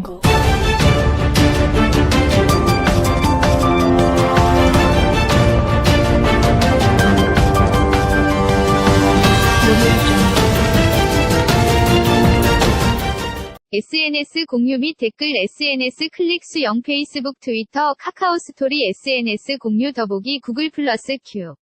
거. SNS 공유 및 댓글 SNS 클릭 수 0 페이스북 트위터 카카오 스토리 SNS 공유 더보기 구글 플러스 큐.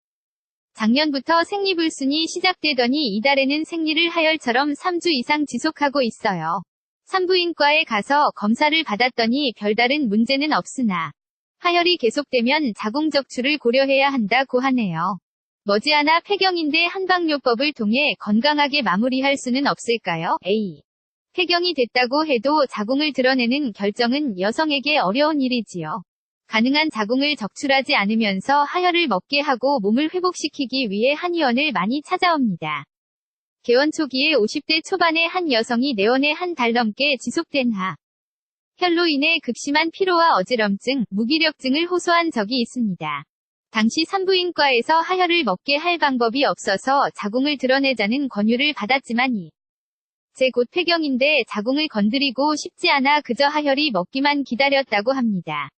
작년부터 생리불순이 시작되더니 이달에는 생리를 하열처럼 3주 이상 지속하고 있어요. 산부인과에 가서 검사를 받았더니 별다른 문제는 없으나 하열이 계속되면 자궁적출을 고려해야 한다고 하네요. 머지않아 폐경인데 한방요법을 통해 건강하게 마무리할 수는 없을까요? A. 폐경이 됐다고 해도 자궁을 드러내는 결정은 여성에게 어려운 일이지요. 가능한 자궁을 적출하지 않으면서 하열을 먹게 하고 몸을 회복시키기 위해 한의원을 많이 찾아옵니다. 개원 초기에 50대 초반의 한 여성이 내원에 한 달 넘게 지속된 혈로 인해 극심한 피로와 어지럼증, 무기력증을 호소한 적이 있습니다. 당시 산부인과에서 하열을 먹게 할 방법이 없어서 자궁을 드러내자는 권유를 받았지만 제 곧 폐경인데 자궁을 건드리고 싶지 않아 그저 하열이 먹기만 기다렸다고 합니다.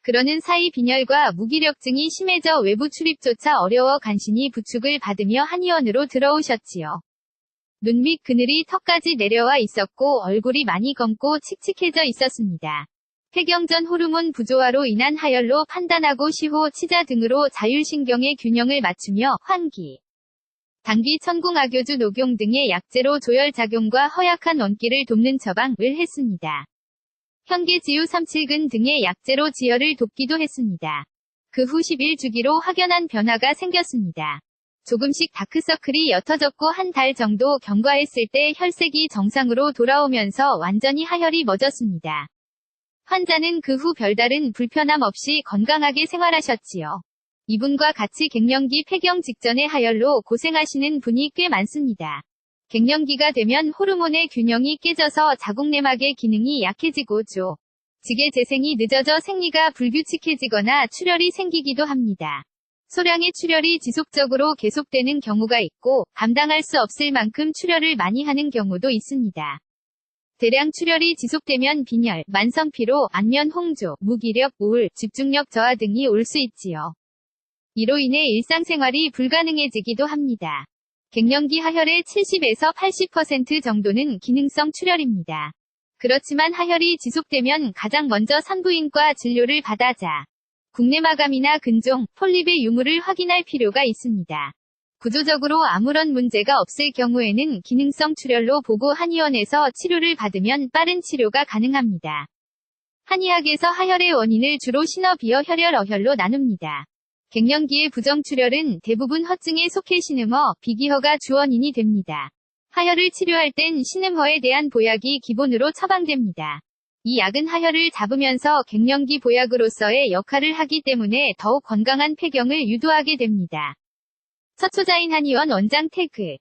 그러는 사이 빈혈과 무기력증이 심해져 외부 출입조차 어려워 간신히 부축을 받으며 한의원으로 들어오셨지요. 눈 밑 그늘이 턱까지 내려와 있었고 얼굴이 많이 검고 칙칙해져 있었습니다. 폐경 전 호르몬 부조화로 인한 하열로 판단하고 시호, 치자 등으로 자율신경의 균형을 맞추며 환기, 당기, 천궁, 악교주, 녹용 등의 약재로 조혈작용과 허약한 원기를 돕는 처방을 했습니다. 현계지유, 삼칠근 등의 약재로 지혈을 돕기도 했습니다. 그 후 10일 주기로 확연한 변화가 생겼습니다. 조금씩 다크서클이 옅어졌고 한 달 정도 경과했을 때 혈색이 정상으로 돌아오면서 완전히 하열이 멎었습니다. 환자는 그 후 별다른 불편함 없이 건강하게 생활하셨지요. 이분과 같이 갱년기 폐경 직전의 하열로 고생하시는 분이 꽤 많습니다. 갱년기가 되면 호르몬의 균형이 깨져서 자궁내막의 기능이 약해지고 직의 재생이 늦어져 생리가 불규칙해지거나 출혈이 생기기도 합니다. 소량의 출혈이 지속적으로 계속되는 경우가 있고 감당할 수 없을 만큼 출혈을 많이 하는 경우도 있습니다. 대량 출혈이 지속되면 빈혈, 만성피로, 안면 홍조, 무기력, 우울, 집중력 저하 등이 올 수 있지요. 이로 인해 일상생활이 불가능해지기도 합니다. 갱년기 하혈의 70에서 80% 정도는 기능성 출혈입니다. 그렇지만 하혈이 지속되면 가장 먼저 산부인과 진료를 받아 자궁내마감이나 근종, 폴립의 유무를 확인할 필요가 있습니다. 구조적으로 아무런 문제가 없을 경우에는 기능성 출혈로 보고 한의원에서 치료를 받으면 빠른 치료가 가능합니다. 한의학에서 하혈의 원인을 주로 신어비어 혈혈, 어혈로 나눕니다. 갱년기의 부정출혈은 대부분 허증에 속해 신음허, 비기허가 주원인이 됩니다. 하혈을 치료할 땐 신음허에 대한 보약이 기본으로 처방됩니다. 이 약은 하혈을 잡으면서 갱년기 보약으로서의 역할을 하기 때문에 더욱 건강한 폐경을 유도하게 됩니다. 서초자인 한의원 원장 태그